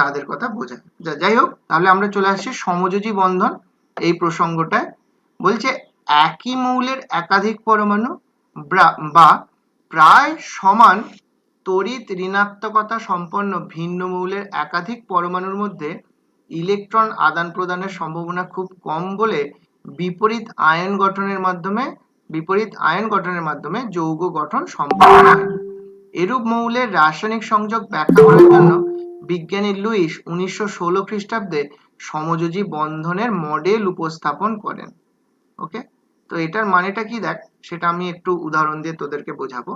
তাদের কথা বোঝায়। যাই হোক, তাহলে আমরা চলে আসছি সমযোজী বন্ধন এই প্রসঙ্গটায়। বলছে একই মৌলের একাধিক পরমাণু বা প্রায় সমান তড়িৎ ঋণাত্মকতা সম্পন্ন ভিন্ন মৌলের একাধিক পরমাণুর মধ্যে ইলেকট্রন আদান প্রদানের সম্ভাবনা খুব কম বলে বিপরীত আয়ন গঠনের মাধ্যমে যৌগ গঠন সম্ভব নয়। এরূপ মৌলের রাসায়নিক সংযোগ ব্যাখ্যা করার জন্য বিজ্ঞানী লুইস 1916 খ্রিস্টাব্দে সমযোজী বন্ধনের মডেল উপস্থাপন করেন। ওকে, তো এটার মানেটা কি দেখ, সেটা আমি একটু উদাহরণ দিয়ে তোদেরকে বোঝাবো।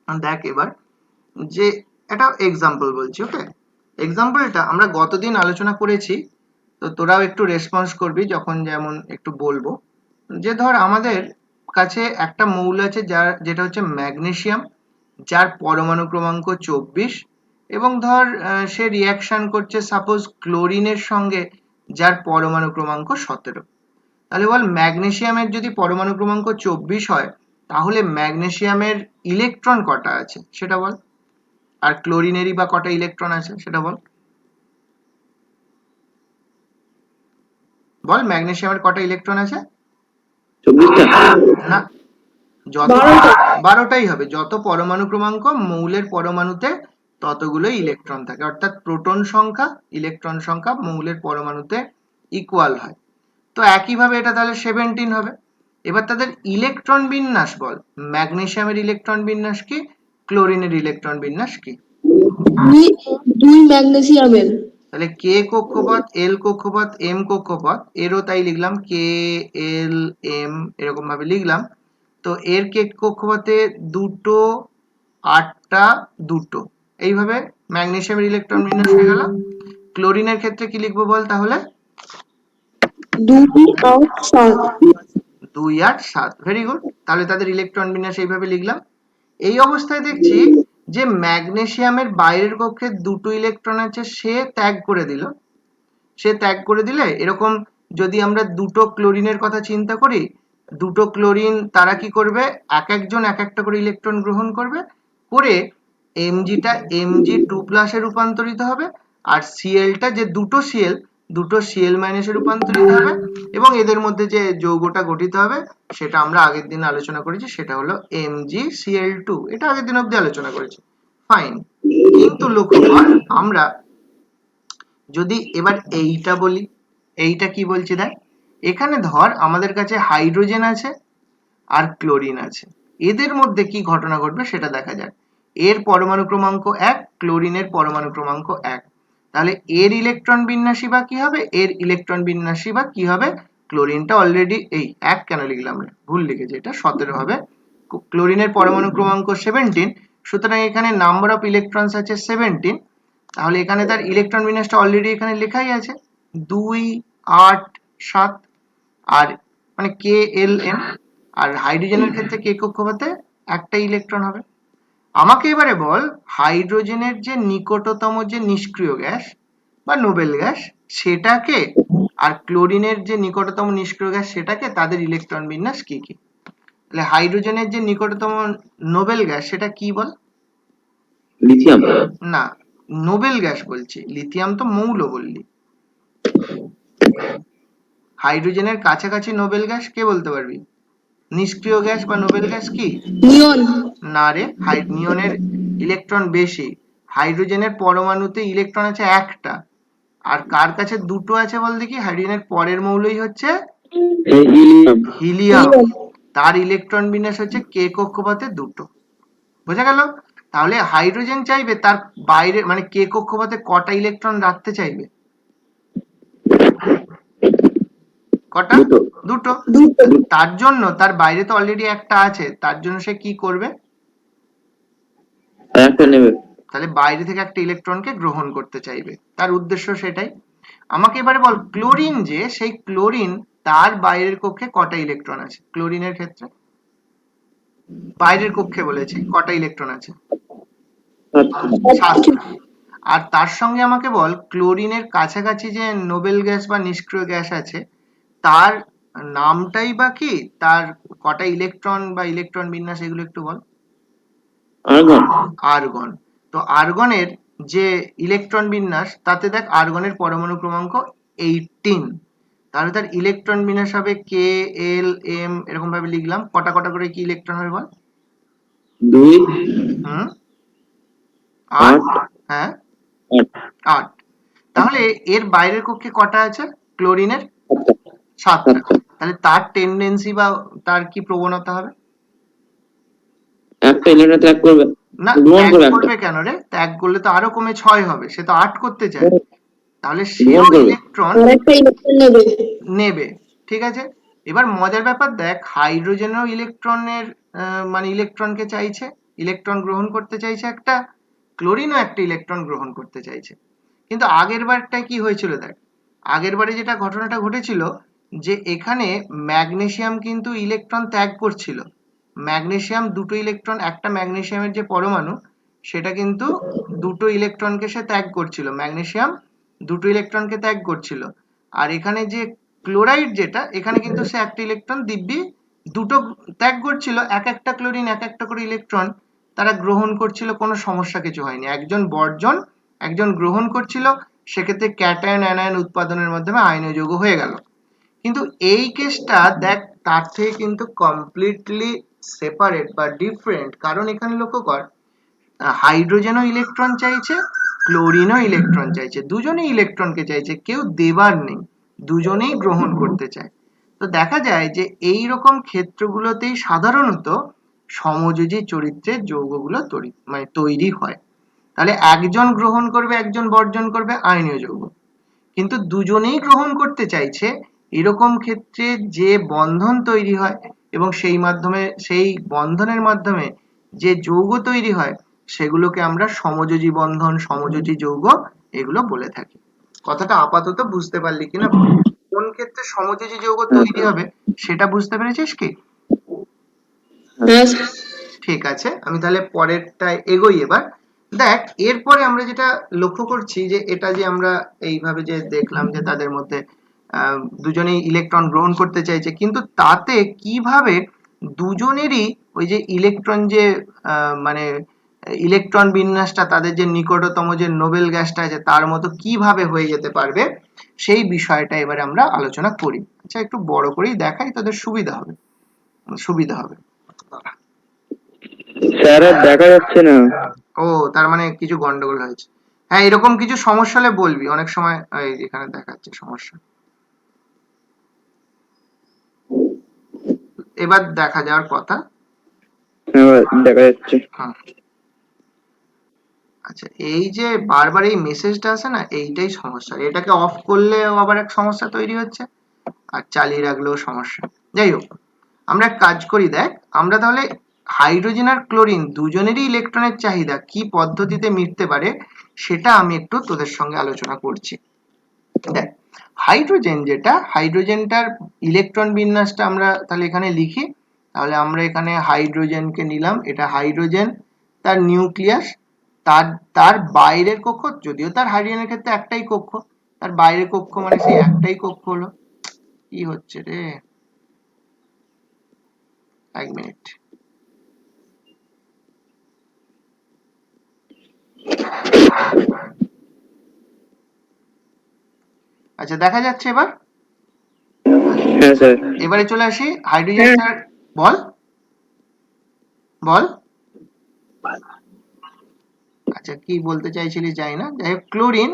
দেখ এবার, যে একটা এক্সাম্পল বলছি। ওকে, এক্সাম্পলটা আমরা গতদিন আলোচনা করেছি, তো তোরাও একটু রেসপন্স করবি যখন যেমন একটু বলবো। যে ধর আমাদের কাছে একটা মৌল আছে যেটা হচ্ছে ম্যাগনেসিয়াম, যার পরমাণু ক্রমাঙ্ক 24, এবং ধর সে রিয়াকশন করছে সাপোজ ক্লোরিনের সঙ্গে, যার পরমাণু ক্রমাঙ্ক 17। তাহলে বল, ম্যাগনেসিয়ামের যদি পরমাণু ক্রমাঙ্ক 24 হয়, তাহলে ম্যাগনেসিয়ামের ইলেকট্রন কটা আছে সেটা বল, আর ক্লোরিনেরই বা কটা ইলেকট্রন আছে সেটা বল। বল, ম্যাগনেসিয়ামের কটা ইলেকট্রন আছে? 24টা না, যত 12টাই হবে। যত পরমাণু ক্রমাঙ্ক মৌলের পরমাণুতে ততগুলো ইলেকট্রন থাকে, অর্থাৎ প্রোটন সংখ্যা ইলেকট্রন সংখ্যা মৌলের পরমাণুতে ইকুয়াল হয়। তো একইভাবে এটা তাহলে 17 হবে। এবার তাদের ইলেকট্রন বিন্যাস বল, ম্যাগনেসিয়ামের ইলেকট্রন বিন্যাস কি, ক্লোরিনের ইলেকট্রন বিন্যাস কি? দুই ম্যাগনেসিয়ামের। তাহলে কে কক্ষপথ, এল কক্ষপথ, এম কক্ষপথ, এরও তাই লিখলাম, কে এল এম এরকম ভাবে লিখলাম। তো এর কে কক্ষপথে 2, 8টা, 2, এইভাবে ম্যাগনেসিয়ামের ইলেকট্রন বিন্যাস হয়ে গেল। ক্লোরিনের ক্ষেত্রে কি লিখবো বল তাহলে? 2, 8, 7। 2, 8, 7। Very good. তাহলে তাদের ইলেকট্রন বিন্যাস এইভাবে লিখলাম। এই অবস্থায় দেখছি যে ম্যাগনেসিয়ামের বাইরের কক্ষে 2টো ইলেকট্রন আছে, সে ত্যাগ করে দিলে এরকম যদি আমরা 2টো ক্লোরিনের কথা চিন্তা করি, 2টো ক্লোরিন তারা কি করবে, এক একজন এক একটা করে ইলেকট্রন গ্রহণ করবে, করে এমজিটা Mg2+ এ রূপান্তরিত হবে, আর সিএলটা যে দুটো সিএল মাইনাসে রূপান্তরিত হবে, এবং এদের মধ্যে যে যৌগটা গঠিত হবে সেটা আমরা আগের দিন আলোচনা করেছি, সেটা হলো MgCl2। এটা আগের দিন অবধি আলোচনা করেছি, ফাইন। কিন্তু লক্ষ্য কর, আমরা যদি এবার এইটা বলি, এইটা কি বলছি দেখ, এখানে ধর আমাদের কাছে হাইড্রোজেন আছে আর ক্লোরিন আছে, এদের মধ্যে কি ঘটনা ঘটবে সেটা দেখা যাক। এর পরমাণু ক্রমাঙ্ক 1, ক্লোরিনের পরমাণু ক্রমাঙ্ক 1। তাহলে এর ইলেকট্রন বিন্যাসী বা কি হবে, ক্লোরিনটা অলরেডি এই 1 কেন লিখলাম রে, ভুল লিখেছি, এটা 17 হবে। ক্লোরিনের পরমাণু ক্রমাঙ্ক 17, সুতরাং এখানে নাম্বার অফ ইলেকট্রনস আছে 17। তাহলে এখানে তার ইলেকট্রন বিন্যাসটা অলরেডি এখানে লেখাই আছে, 2, 8, 7, আর মানে কে এল এম। আর হাইড্রোজেনের ক্ষেত্রে কে কক্ষপথে একটা ইলেকট্রন হবে। আমাকে এবারে বল, হাইড্রোজেনের যে নিকটতম যে নিষ্ক্রিয় গ্যাস বা নোবেল গ্যাস সেটাকে, আর ক্লোরিনের যে নিকটতম নিষ্ক্রিয় গ্যাস সেটাকে, তাদের ইলেকট্রন বিন্যাস কি কি? তাহলে হাইড্রোজেনের যে নিকটতম নোবেল গ্যাস সেটা কি বল? লিথিয়াম। না, নোবেল গ্যাস বলছি, লিথিয়াম তো মৌল বললি। হাইড্রোজেনের কাছাকাছি নোবেল গ্যাস কে বলতে পারবি? নিষ্ক্রিয় গ্যাস বা নোবেল গ্যাস কি? নিয়ন। না রে, নিয়নের ইলেকট্রন বেশি। হাইড্রোজেনের পরমাণুতে ইলেকট্রন আছে একটা, আর কার কাছে 2টো আছে বল দেখি? হাইড্রোজেনের পরের মৌলই হচ্ছে হিলিয়াম, তার ইলেকট্রন বিন্যাস হচ্ছে কে কক্ষপথে 2টো। বোঝা গেল? তাহলে হাইড্রোজেন চাইবে তার বাইরে মানে কে কক্ষপথে কটা ইলেকট্রন রাখতে চাইবে? কটা? 2টো। তার জন্য তার বাইরে তো অলরেডি একটা আছে, তার জন্য সে কি করবে? একটা নেবে। তাহলে বাইরে থেকে একটা ইলেকট্রনকে গ্রহণ করতে চাইবে, তার উদ্দেশ্য সেটাই। আমাকে এবারে বল, ক্লোরিন যে, সেই ক্লোরিন তার বাইরের কক্ষে কটা ইলেকট্রন আছে? ক্লোরিনের ক্ষেত্রে বাইরের কক্ষে বলেছি, কটা ইলেকট্রন আছে? 7টা। আর তার সঙ্গে আমাকে বল, ক্লোরিনের কাছাকাছি যে নোবেল গ্যাস বা নিষ্ক্রিয় গ্যাস আছে, তার নামটাই বা কি, তার কটা ইলেকট্রন বা ইলেকট্রন বিন্যাস এগুলো একটু বল। আর্গন। আর্গন। তো আর্গনের যে ইলেকট্রন বিন্যাস, তাতে দেখ আর্গনের পরমাণু ক্রমাঙ্ক 18। তাহলে তার ইলেকট্রন বিন্যাস হবে কে এল এম, এরকম ভাবে লিখলাম। কটা কটা করে কি ইলেকট্রন হবে বল? 2 হুম, 8। 8 হ্যাঁ, 8 8। তাহলে এর বাইরের কক্ষে কটা আছে ক্লোরিনের? 7টা। 7টা। তাহলে তার টেন্ডেন্সি বা তার কি প্রবণতা হবে? একটা ইলেকট্রন ত্যাগ করবে, না, গ্রহণ ত্যাগ করবে একটা, করবে কেন রে? ত্যাগ করলে তো আরো কমে 6 হবে, সে তো 8 করতে চায়। তাহলে সেও গ্রহণ করবে। ইলেকট্রন আর একটা ইলেকট্রন নেবে। নেবে। ঠিক আছে, এবার মজার ব্যাপার দেখ, হাইড্রোজেনও ইলেকট্রনের মানে ইলেকট্রনকে চাইছে, ইলেকট্রন গ্রহণ করতে চাইছে একটা, ক্লোরিনও একটা ইলেকট্রন গ্রহণ করতে চাইছে। কিন্তু আগের বারটায় কি হয়েছিল দেখ, আগের বারে যেটা ঘটনাটা ঘটেছিল, যে এখানে ম্যাগনেসিয়াম কিন্তু ইলেকট্রন ত্যাগ করছিল। ম্যাগনেসিয়াম দুটো ইলেকট্রন, একটা ম্যাগনেসিয়ামের যে পরমাণু, সেটা কিন্তু দুটো ইলেকট্রনকে সে ত্যাগ করছিল, ম্যাগনেসিয়াম দুটো ইলেকট্রনকে ত্যাগ করছিল। আর এখানে যে ক্লোরাইড যেটা, এখানে কিন্তু সে একটা ইলেকট্রন দিব্যি দুটো ত্যাগ করছিল, এক একটা ক্লোরিন এক একটা করে ইলেকট্রন তারা গ্রহণ করছিল, কোনো সমস্যা কিছু হয়নি। একজন বর্জন, একজন গ্রহণ করছিল, সেক্ষেত্রে ক্যাটায়ন অ্যানায়ন উৎপাদনের মাধ্যমে আয়নীয় যৌগ হয়ে গেল। কিন্তু এই কেসটা দেখ তার থেকে কিন্তু কমপ্লিটলি সেপারেট বা ডিফারেন্ট। কারণ এখানে লক্ষ্য কর, হাইড্রোজেনও ইলেকট্রন চাইছে, ক্লোরিনও ইলেকট্রন চাইছে, দুজনেই ইলেকট্রনকে চাইছে, কেউ দেবার নেই, দুজনেই গ্রহণ করতে চায়। তো দেখা যায় যে এই রকম ক্ষেত্রগুলোতেই সাধারণত সমযোজী চরিত্রের যৌগগুলো মানে তৈরি হয়। তাহলে একজন গ্রহণ করবে, একজন বর্জন করবে আয়নীয় যৌগ, কিন্তু দুজনেই গ্রহণ করতে চাইছে, এরকম ক্ষেত্রে যে বন্ধন তৈরি হয় এবং সেই বন্ধনের মাধ্যমে যে যৌগ তৈরি হয়, সেগুলোকে আমরা সমযোজী বন্ধন, সমযোজী যৌগ এগুলো বলে থাকি। কথাটা আপাতত বুঝতে পারলি কিনা? কোন ক্ষেত্রে সমযোজী যৌগ তৈরি হবে সেটা বুঝতে পেরেছিস কি? হ্যাঁ, ঠিক আছে, আমি তাহলে পরেরটায় এগোই এবার। দেখ, এরপরে আমরা যেটা লক্ষ্য করছি, যে এটা যে আমরা এইভাবে যে দেখলাম যে তাদের মধ্যে দুজনেই ইলেকট্রন গ্রহণ করতে চাইছে, কিন্তু তাতে কিভাবে দুজনেরই ওই যে ইলেকট্রন যে মানে ইলেকট্রন বিন্যাসটা তাদের যে নিকটতম যে নোবেল গ্যাসটা আছে তার মতো কিভাবে হয়ে যেতে পারবে, সেই বিষয়টা এবারে আমরা আলোচনা করি। আচ্ছা, একটু বড় করেই দেখাই, তোদের সুবিধা হবে, সুবিধা হবে। স্যার আর দেখা যাচ্ছে না। ও, তার মানে কিছু গন্ডগোল হয়েছে। হ্যাঁ, এরকম কিছু সমস্যা হলে বলবি, অনেক সময় এই এখানে দেখাচ্ছে সমস্যা। এবার দেখা যাওয়ার কথা। হ্যাঁ, দেখা যাচ্ছে। হ্যাঁ, আচ্ছা, এই যে বারবার এই মেসেজটা আসে না, এইটাই সমস্যা। এটাকে অফ করলেও আবার এক সমস্যা তৈরি হচ্ছে, আর চালিয়ে রাখলেও সমস্যা। যাই হোক, আমরা এক কাজ করি, দেখ আমরা তাহলে হাইড্রোজেন আর ক্লোরিন দুজনেরই ইলেকট্রনের চাহিদা কি পদ্ধতিতে মিটতে পারে, সেটা আমি একটু তোদের সঙ্গে আলোচনা করছি। দেখ, হাইড্রোজেন যেটা, হাইড্রোজেনটার ইলেকট্রন বিন্যাসটা আমরা তাহলে এখানে লিখি। তাহলে আমরা এখানে হাইড্রোজেনকে নিলাম, এটা হাইড্রোজেন, তার নিউক্লিয়াস, তার তার বাইরের কক্ষ, যদিও তার হাইড্রোজেনের ক্ষেত্রে একটাই কক্ষ, তার বাইরের কক্ষ মানে সেই একটাই কক্ষ হলো। কি হচ্ছে রে, এক মিনিট। আচ্ছা, দেখা যাচ্ছে এবার? হ্যাঁ স্যার। এবারে চলে আসি হাইড্রোজেনটার। বল, বল। আচ্ছা, কি বলতে চাইছিলি জানি না, যাই হোক, ক্লোরিন,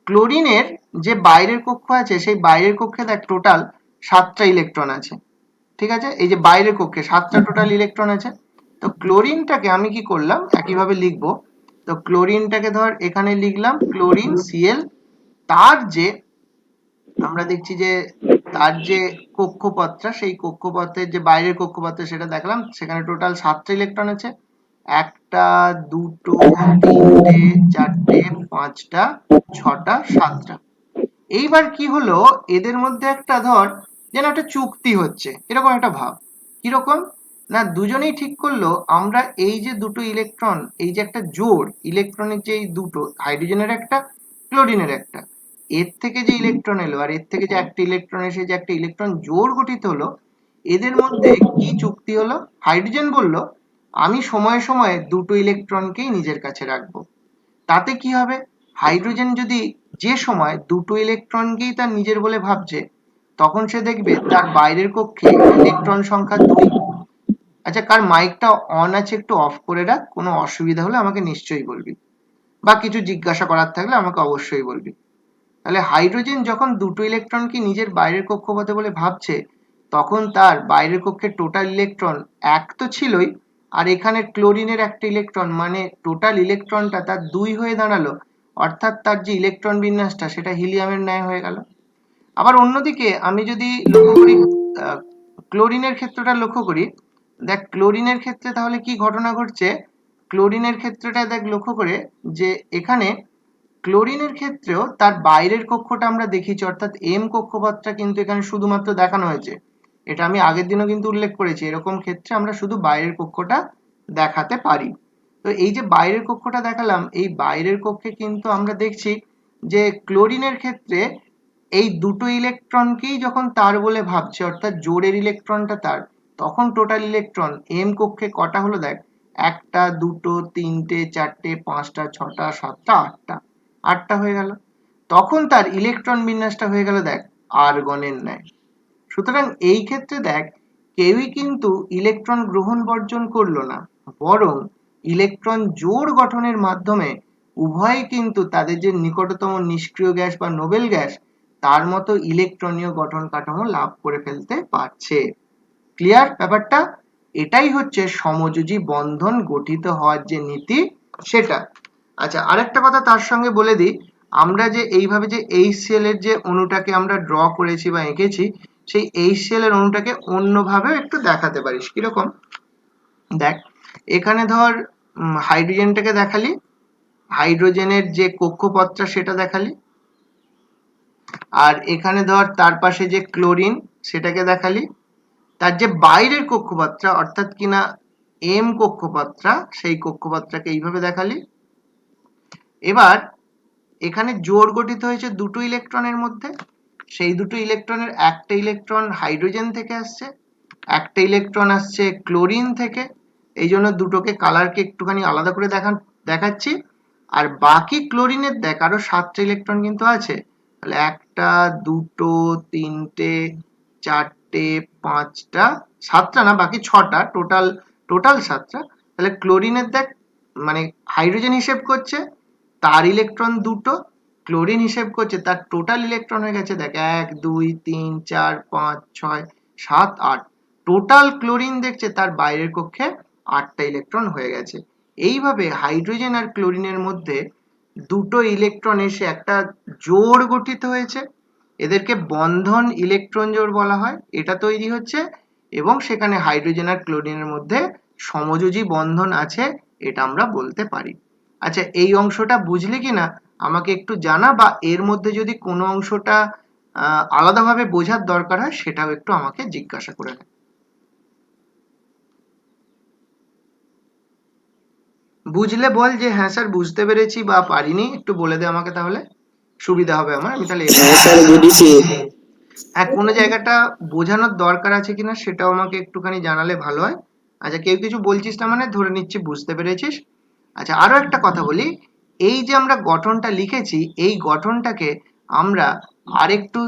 ক্লোরিনের যে বাইরের কক্ষ আছে, সেই বাইরের কক্ষে দেখ টোটাল 7টা ইলেকট্রন আছে। ঠিক আছে, এই যে বাইরের কক্ষে 7টা টোটাল ইলেকট্রন আছে। তো ক্লোরিনটাকে আমি কি করলাম, একইভাবে লিখবো। তো ক্লোরিনটাকে ধর এখানে লিখলাম ক্লোরিন সিএল, তার যে আমরা দেখছি যে তার যে কক্ষপথটা, সেই কক্ষপথের যে বাইরের কক্ষপথ সেটা দেখলাম, সেখানে টোটাল 7টা ইলেকট্রন আছে। একটা, দুটো, তিনটে, চারটে, পাঁচটা, ছটা, সাতটা। এইবার কি হলো, এদের মধ্যে একটা ধর যেন একটা চুক্তি হচ্ছে, এরকম একটা ভাব। কিরকম না, দুজনেই ঠিক করলো আমরা এই যে দুটো ইলেকট্রন, এই যে একটা জোড় ইলেকট্রনের, যে এই দুটো হাইড্রোজেনের একটা, ক্লোরিনের একটা, এর থেকে যে ইলেকট্রন এলো আর এর থেকে যে একটা ইলেকট্রন এসে যে একটা ইলেকট্রন জোড় গঠিত হলো, এদের মধ্যে কি চুক্তি হলো? হাইড্রোজেন বলল আমি সময়ে সময়ে দুটো ইলেকট্রনকেই নিজের কাছে রাখবো। তাতে কি হবে, হাইড্রোজেন যদি যে সময় দুটো ইলেকট্রনকেই তার নিজের বলে ভাবছে, তখন সে দেখবে তার বাইরের কক্ষে ইলেকট্রন সংখ্যা 2। আচ্ছা, কার মাইকটা অন আছে একটু অফ করে রাখ, কোনো অসুবিধা হলে আমাকে নিশ্চয়ই বলবি, বা কিছু জিজ্ঞাসা করার থাকলে আমাকে অবশ্যই বলবি। তাহলে হাইড্রোজেন যখন দুটো ইলেকট্রনকে নিজের বাইরের কক্ষপথে বলে ভাবছে, তখন তার বাইরের কক্ষে টোটাল ইলেকট্রন এক তো ছিলই, আর এখানে ক্লোরিনের একটা ইলেকট্রন, মানে টোটাল ইলেকট্রনটা তার 2 হয়ে দাঁড়ালো, অর্থাৎ তার যে ইলেকট্রন বিন্যাসটা সেটা হিলিয়ামের ন্যায় হয়ে গেল। আবার অন্যদিকে আমি যদি লক্ষ্য করি, ক্লোরিনের ক্ষেত্রটা লক্ষ্য করি, দেখ ক্লোরিনের ক্ষেত্রে তাহলে কি ঘটনা ঘটছে, ক্লোরিনের ক্ষেত্রটা দেখ লক্ষ্য করে, যে এখানে ক্লোরিনের ক্ষেত্রেও তার বাইরের কক্ষটা আমরা দেখিয়েছি, অর্থাৎ এম কক্ষপথটা কিন্তু এখানে শুধুমাত্র দেখানো হয়েছে। এটা আমি আগের দিনও কিন্তু উল্লেখ করেছি, এরকম ক্ষেত্রে আমরা শুধু বাইরের কক্ষটা দেখাতে পারি। তো এই যে বাইরের কক্ষটা দেখালাম, এই বাইরের কক্ষে কিন্তু আমরা দেখছি যে ক্লোরিনের ক্ষেত্রে এই দুটো ইলেকট্রনকেই যখন তার বলে ভাবছে, অর্থাৎ জোড়ের ইলেকট্রনটা তার, তখন টোটাল ইলেকট্রন এম কক্ষে কটা হলো দেখ, একটা, দুটো, তিনটে, চারটে, পাঁচটা, ছটা, সাতটা, আটটা, আটটা হয়ে গেল। তখন তার ইলেকট্রন বিন্যাসটা হয়ে গেল দেখ আর্গনের ন্যায়। সুতরাং এই ক্ষেত্রে দেখ, কেউই কিন্তু ইলেকট্রন গ্রহণ বর্জন করলো না, বরং ইলেকট্রন জোড় গঠনের মাধ্যমে উভয়ই কিন্তু তাদের যে নিকটতম নিষ্ক্রিয় গ্যাস বা নোবেল গ্যাস, তার মতো ইলেকট্রনীয় গঠন কাঠামো লাভ করে ফেলতে পারছে। ক্লিয়ার ব্যাপারটা? এটাই হচ্ছে সমযোজী বন্ধন গঠিত হওয়ার যে নীতি, সেটা। আচ্ছা, আরেকটা কথা তার সঙ্গে বলে দিই, আমরা যে এইভাবে যে HCl এর যে অণুটাকে আমরা ড্র করেছি বা এঁকেছি, সেই HCl এর অণুটাকে অন্যভাবেও একটু দেখাতে পারিস। কিরকম? দেখ, এখানে ধর হাইড্রোজেনটাকে দেখালি, হাইড্রোজেনের যে কক্ষপথটা সেটা দেখালি, আর এখানে ধর তার পাশে যে ক্লোরিন সেটাকে দেখালি, তার যে বাইরের কক্ষপথটা অর্থাৎ কিনা এম কক্ষপথটা, সেই কক্ষপথটাকে এইভাবে দেখালি। এবার এখানে জোড় গঠিত হয়েছে দুটো ইলেকট্রনের মধ্যে, সেই দুটো ইলেকট্রনের একটা ইলেকট্রন হাইড্রোজেন থেকে আসছে, একটা ইলেকট্রন আসছে ক্লোরিন থেকে। এই জন্য দুটোকে কালারকে একটুখানি আলাদা করে দেখাচ্ছি। আর বাকি ক্লোরিনের দেখ আরো 7টা ইলেকট্রন কিন্তু আছে, তাহলে একটা, দুটো, তিনটে, চারটে, পাঁচটা, 7টা না বাকি 6টা, টোটাল টোটাল 7টা। তাহলে ক্লোরিনের দেখ, মানে হাইড্রোজেন হিসেব করছে, তার ইলেকট্রন দুটো, ক্লোরিন হিসেব করছে, তার টোটাল ইলেকট্রন হয়ে গেছে দেখ 1 2 3 4 5 6 7 8। টোটাল ক্লোরিন দেখছে তার বাইরের কক্ষে 8টা ইলেকট্রন হয়ে গেছে। এইভাবে হাইড্রোজেন আর ক্লোরিনের মধ্যে দুটো ইলেকট্রন এসে একটা জোড় গঠিত হয়েছে, এদেরকে বন্ধন ইলেকট্রন জোড় বলা হয়, এটা তৈরি হচ্ছে, এবং সেখানে হাইড্রোজেন আর ক্লোরিনের মধ্যে সমযোজী বন্ধন আছে, এটা আমরা বলতে পারি। আচ্ছা, এই অংশটা বুঝলি কিনা আমাকে একটু জানা, বা এর মধ্যে যদি কোনো অংশটা আলাদাভাবে বোঝার দরকার হয় সেটাও একটু আমাকে জিজ্ঞাসা করে নে। বুঝলে বল যে হ্যাঁ স্যার বুঝতে পেরেছি বা পারিনি, একটু বলে দে আমাকে, তাহলে সুবিধা হবে আমার, আমি তাহলে হ্যাঁ স্যার বুঝেছি। হ্যাঁ, কোনো জায়গাটা বোঝানোর দরকার আছে কিনা সেটাও আমাকে একটুখানি জানালে ভালো হয়। আচ্ছা, কেউ কিছু বলছিস না মানে ধরে নিচ্ছি বুঝতে পেরেছিস। আচ্ছা, আরো একটা কথা বলি, এই যে আমরা গঠনটা লিখেছি, এই গঠনটাকে আমরা আরেকটু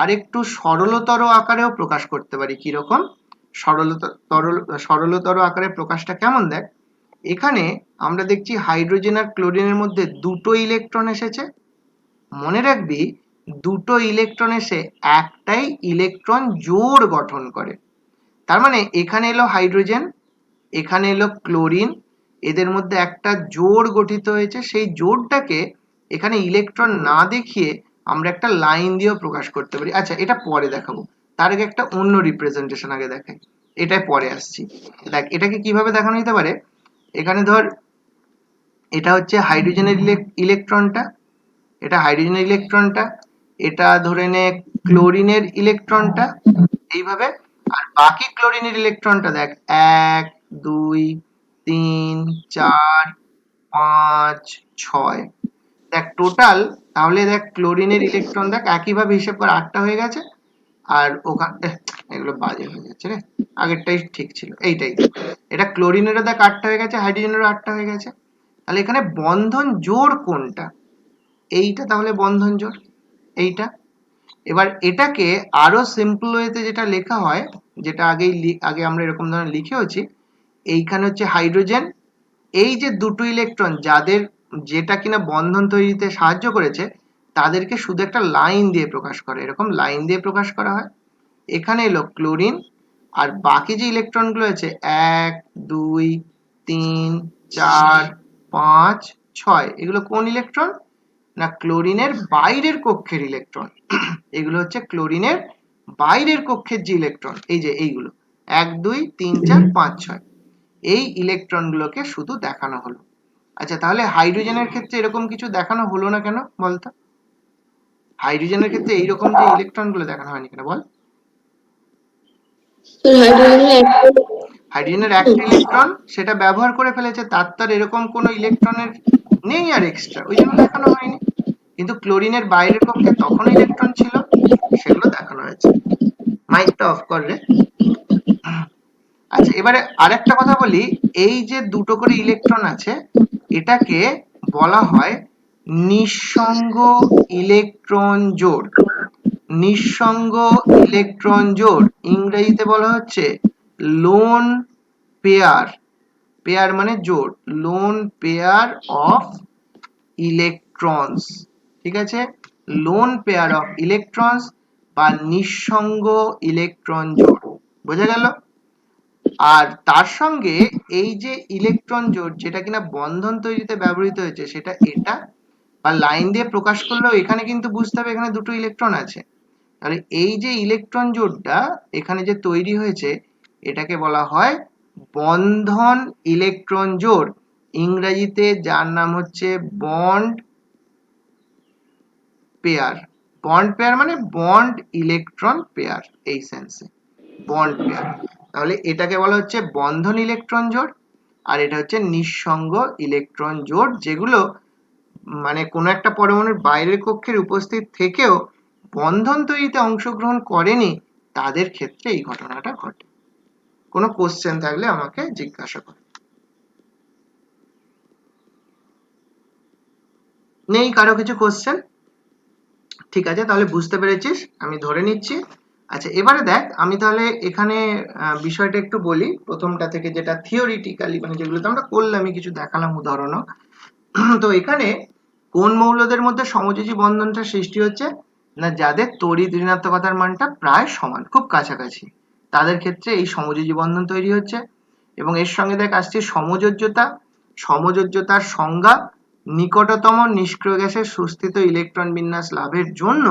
আরেকটু সরলতর আকারেও প্রকাশ করতে পারি। কিরকম সরলতর আকারে প্রকাশটা কেমন দেখ, এখানে আমরা দেখছি হাইড্রোজেন আর ক্লোরিনের মধ্যে দুটো ইলেকট্রন এসেছে, মনে রাখবি দুটো ইলেকট্রন এসে একটাই ইলেকট্রন জোড় গঠন করে। তার মানে এখানে এলো হাইড্রোজেন, এখানে এলো ক্লোরিন, এদের মধ্যে একটা জোড় গঠিত হয়েছে, সেই জোড়টাকে এখানে ইলেকট্রন না দেখিয়ে আমরা একটা লাইন দিয়েও প্রকাশ করতে পারি। আচ্ছা, এটা পরে দেখাবো, তার আগে একটা অন্য রিপ্রেজেন্টেশন আগে দেখাই, এটাই পরে আসছি। দেখ এটাকে কিভাবে দেখানো যেতে পারে, এখানে ধর এটা হচ্ছে হাইড্রোজেনের ইলেকট্রনটা, এটা হাইড্রোজেনের ইলেকট্রনটা, এটা ধরে নে ক্লোরিনের ইলেকট্রনটা, এইভাবে। আর বাকি ক্লোরিনের ইলেকট্রনটা দেখ 1 2 3 4 5 6, দেখ টোটাল। তাহলে দেখ ক্লোরিনের ইলেকট্রন দেখ একইভাবে হিসেব করে 8টা হয়ে গেছে, আর ওখানে এগুলো বাজে হয়ে যাচ্ছে রে, আগেরটাই ঠিক ছিল, এইটাই। এটা ক্লোরিনেরও দেখ 8টা হয়ে গেছে, হাইড্রোজেনেরও 8টা হয়ে গেছে। তাহলে এখানে বন্ধন জোড় কোনটা? এইটা তাহলে বন্ধন জোড়, এইটা। এবার এটাকে আরো সিম্পল ওয়েতে যেটা লেখা হয়, যেটা আগে আমরা এরকম ধরনের লিখেওছি, এইখানে হচ্ছে হাইড্রোজেন, এই যে দুটো ইলেকট্রন যাদের যেটা কিনা বন্ধন তৈরিতে সাহায্য করেছে তাদেরকে শুধু একটা লাইন দিয়ে প্রকাশ করে, এরকম লাইন দিয়ে প্রকাশ করা হয়। এখানে এলো ক্লোরিন, আর বাকি যে ইলেকট্রন গুলো আছে 1 2 3 4 5 6, এগুলো কোন ইলেকট্রন? না ক্লোরিনের বাইরের কক্ষের ইলেকট্রন। এগুলো হচ্ছে ক্লোরিনের বাইরের কক্ষের যে ইলেকট্রন, এই যে এইগুলো 1 2 3 4 5 6, এই ইলেকট্রন গুলোকে শুধু দেখানো হলো। আচ্ছা তাহলে হাইড্রোজেনের ক্ষেত্রে এরকম কিছু দেখানো হলো না কেন বলতো? হাইড্রোজেনের ক্ষেত্রে এইরকম যে ইলেকট্রন গুলো দেখানো হয়নি কেন বল? হাইড্রোজেনের একটা ইলেকট্রন সেটা ব্যবহার করে ফেলেছে, তার এরকম কোনো ইলেকট্রনের নেই আর এক্সট্রা, ওই জন্য দেখানো হয়নি। কিন্তু ক্লোরিনের বাইরের কক্ষে তখনও ইলেকট্রন ছিল, সেগুলো দেখানো হয়েছে। মাইকটা অফ কর রে। আচ্ছা এবারে আরেকটা কথা বলি, এই যে দুটো করে ইলেকট্রন আছে এটাকে বলা হয় নিঃসঙ্গ ইলেকট্রন জোড়। নিঃসঙ্গ ইলেকট্রন জোড় ইংরেজিতে বলা হচ্ছে লোন পেয়ার। পেয়ার মানে জোড়, লোন পেয়ার অফ ইলেকট্রনস। ঠিক আছে, লোন পেয়ার অফ ইলেকট্রনস বা নিঃসঙ্গ ইলেকট্রন জোড়, বোঝা গেল? আর তার সঙ্গে এই যে ইলেকট্রন জোড় যেটা কিনা বন্ধন তৈরিতে ব্যবহৃত হয়েছে সেটা এটা, বা লাইন দিয়ে প্রকাশ করলেও এখানে কিন্তু বুঝতে হবে এখানে দুটো ইলেকট্রন আছে। তাহলে এই যে ইলেকট্রন জোড়টা এখানে যে তৈরি হয়েছে এটাকে বলা হয় বন্ধন ইলেকট্রন জোড়, ইংরেজিতে যার নাম হচ্ছে বন্ড পেয়ার। বন্ড পেয়ার মানে বন্ড ইলেকট্রন পেয়ার, এই সেন্সে বন্ড পেয়ার। তাহলে এটাকে বলা হচ্ছে বন্ধন ইলেকট্রন জোড়, আর এটা হচ্ছে নিঃসঙ্গ ইলেকট্রন জোড়, যেগুলো মানে কোনো একটা পরমাণুর বাইরের কক্ষের উপস্থিত থেকেও বন্ধন তৈরিতে অংশগ্রহণ করেনি, তাদের ক্ষেত্রে এই ঘটনাটা ঘটে। কোনো কোশ্চেন থাকলে আমাকে জিজ্ঞাসা কর। নেই কারো কিছু কোশ্চেন? ঠিক আছে, তাহলে বুঝতে পেরেছিস, আমি ধরে নিচ্ছি। আচ্ছা এবারে দেখ, আমি তাহলে এখানে বিষয়টা একটু বলি প্রথমটা থেকে, যেটা থিওরিটিক্যালি মানে যেগুলো তো আমরা করলামই, কিছু দেখালাম উদাহরণও। তো এখানে কোন মৌলদের মধ্যে সমযোজী বন্ধনটা সৃষ্টি হচ্ছে? না যাদের তড়িৎ ঋণাত্মকতার মানটা প্রায় সমান, খুব কাছাকাছি, তাদের ক্ষেত্রে এই সমযোজী বন্ধন তৈরি হচ্ছে। এবং এর সঙ্গে দেখ আসছে সমযোজ্যতা। সমযোজ্যতার সংজ্ঞা নিকটতম নিষ্ক্রিয় গ্যাসের সুস্থিত ইলেকট্রন বিন্যাস লাভের জন্য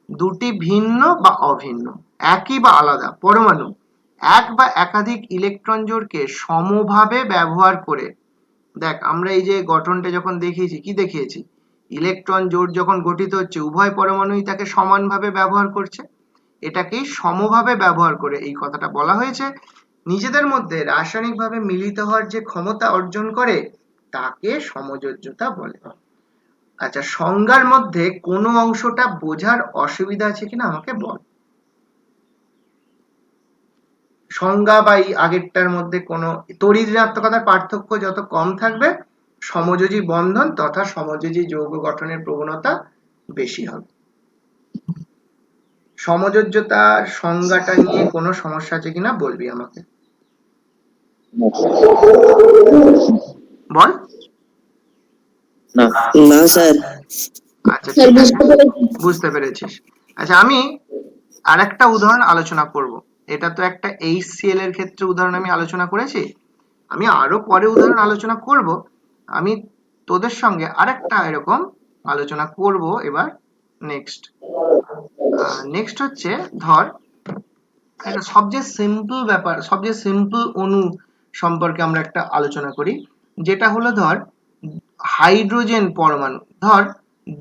দুটি ভিন্ন বা অভিন্ন, একই বা আলাদা পরমাণু এক বা একাধিক ইলেকট্রন জোড়কে সমভাবে ব্যবহার করে, দেখ আমরা এই যে গঠনটা যখন দেখিয়েছি, কি দেখিয়েছি? ইলেকট্রন জোড় যখন গঠিত হচ্ছে উভয় পরমাণুই তাকে সমানভাবে ব্যবহার করছে, এটাকেই সমভাবে ব্যবহার করে এই কথাটা বলা হয়েছে। নিজেদের মধ্যে রাসায়নিকভাবে মিলিত হওয়ার যে ক্ষমতা অর্জন করে তাকে সমযোজ্যতা বলে। আচ্ছা সংজ্ঞার মধ্যে কোনো অংশটা বোঝার অসুবিধা আছে কিনা আমাকে বল। সংজ্ঞা বা এই আগেরটার মধ্যে কোনো তড়িৎ ঋণাত্মকতার পার্থক্য যত কম থাকবে সমযোজী বন্ধন তথা সমযোজী যৌগ গঠনের প্রবণতা বেশি হবে। সমযোজ্যতার সংজ্ঞাটা নিয়ে কোনো সমস্যা আছে কিনা বলবি আমাকে, বল। না না স্যার। আচ্ছা স্যার ঠিক আছে, বুঝতে পেরেছি। বুঝতে পেরেছিস। আচ্ছা আমি আরেকটা উদাহরণ আলোচনা করব। এটা তো একটা HCl এর ক্ষেত্রে উদাহরণ আমি আলোচনা করেছি, আমি আরো পরে উদাহরণ আলোচনা করব। আমি তোদের সঙ্গে আরেকটা এরকম আলোচনা করব এবার। নেক্সট নেক্সট হচ্ছে ধর একটা সবচেয়ে সিম্পল ব্যাপার, সবচেয়ে সিম্পল অণু সম্পর্কে আমরা একটা আলোচনা করি, যেটা হলো ধর হাইড্রোজেন পরমাণু। ধর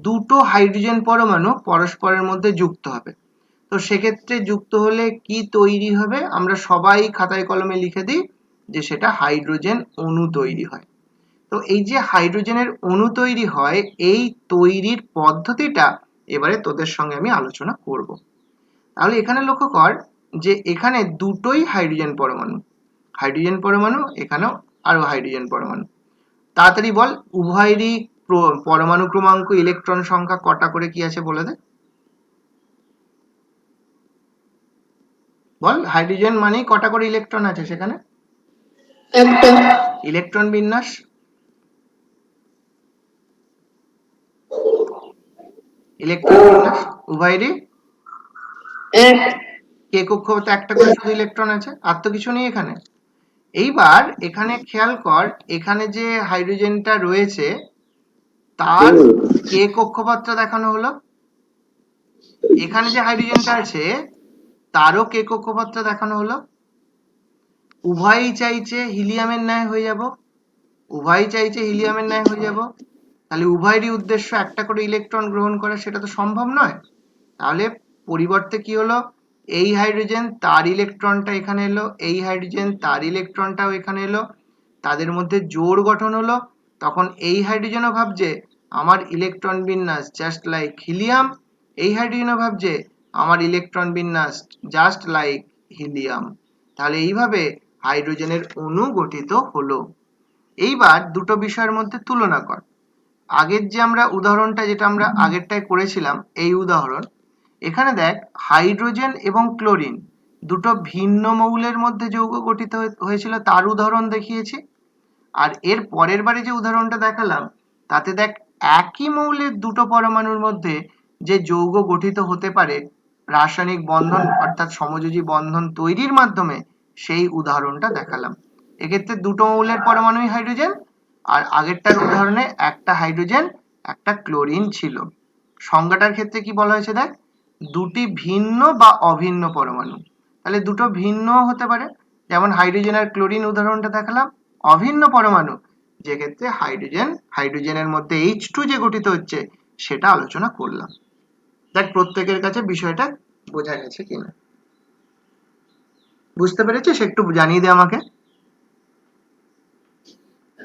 দুটো হাইড্রোজেন পরমাণু পরস্পরের মধ্যে যুক্ত হবে, তো সেক্ষেত্রে যুক্ত হলে কি তৈরি হবে আমরা সবাই খাতায় কলমে লিখে দিই যে সেটা হাইড্রোজেন অণু তৈরি হয়। তো এই যে হাইড্রোজেনের অণু তৈরি হয়, এই তৈরির পদ্ধতিটা এবারে তোদের সঙ্গে আমি আলোচনা করব। তাহলে এখানে লক্ষ্য কর যে এখানে দুটোই হাইড্রোজেন পরমাণু, হাইড্রোজেন পরমাণু, এখানেও আরো হাইড্রোজেন পরমাণু। তাড়াতাড়ি বল, উভয়েরই পরমাণু ক্রমাঙ্ক ইলেকট্রন সংখ্যা কটা করে কি আছে বলে দে। বল, হাইড্রোজেন মানেই কটা করে ইলেকট্রন আছে সেখানে। একটা। ইলেকট্রন বিন্যাস, ইলেকট্রন বিন্যাস উভয়েরই এক। কে কক্ষপথে একটা করে শুধু ইলেকট্রন আছে, আর তো কিছু নেই এখানে। এইবার এখানে খেয়াল কর, এখানে যে হাইড্রোজেনটা রয়েছে তার কে কক্ষপথটা দেখানো হলো, এখানে যে হাইড্রোজেনটা আছে তারও কে কক্ষপথটা দেখানো হলো। উভয়ই চাইছে হিলিয়ামের ন্যায় হয়ে যাব, উভয়ই চাইছে হিলিয়ামের ন্যায় হয়ে যাব, তাহলে উভয়েরই উদ্দেশ্য একটা করে ইলেকট্রন গ্রহণ করা, সেটা তো সম্ভব নয়। তাহলে পরিবর্তে কি হলো, এই হাইড্রোজেন তার ইলেকট্রনটা এখানে এলো, এই হাইড্রোজেন তার ইলেকট্রনটাও এখানে এলো, তাদের মধ্যে জোড় গঠন হলো। তখন এই হাইড্রোজেনও ভাবছে আমার ইলেকট্রন বিন্যাস জাস্ট লাইক হিলিয়াম, এই হাইড্রোজেনও ভাবছে আমার ইলেকট্রন বিন্যাস জাস্ট লাইক হিলিয়াম। তাহলে এইভাবে হাইড্রোজেনের অণু গঠিত হলো। এইবার দুটো বিষয়ের মধ্যে তুলনা কর। আগের যে আমরা উদাহরণটা, যেটা আমরা আগেরটায় করেছিলাম, এই উদাহরণ, এখানে দেখ হাইড্রোজেন এবং ক্লোরিন দুটো ভিন্ন মৌলের মধ্যে যৌগ গঠিত হয়েছিল তার উদাহরণ দেখিয়েছি। আর এর পরের বারে যে উদাহরণটা দেখালাম তাতে দেখ একই মৌলের দুটো পরমাণুর মধ্যে যে যৌগ গঠিত হতে পারে রাসায়নিক বন্ধন অর্থাৎ সমযোজী বন্ধন তৈরির মাধ্যমে, সেই উদাহরণটা দেখালাম। এক্ষেত্রে দুটো মৌলের পরমাণুই হাইড্রোজেন, আর আগেরটার উদাহরণে একটা হাইড্রোজেন একটা ক্লোরিন ছিল। সংজ্ঞাটার ক্ষেত্রে কি বলা হয়েছে দেখ, দুটি ভিন্ন বা অভিন্ন পরমাণু। তাহলে দুটো ভিন্ন হতে পারে, যেমন হাইড্রোজেন আর ক্লোরিন উদাহরণটা দেখালাম। অভিন্ন পরমাণু, যে ক্ষেত্রে হাইড্রোজেনের মধ্যে H2 যে গঠিত হচ্ছে সেটা আলোচনা করলাম। দেখ প্রত্যেকের কাছে বিষয়টা বোঝা গেছে কিনা, বুঝতে পেরেছিস? একটু জানিয়ে দে আমাকে।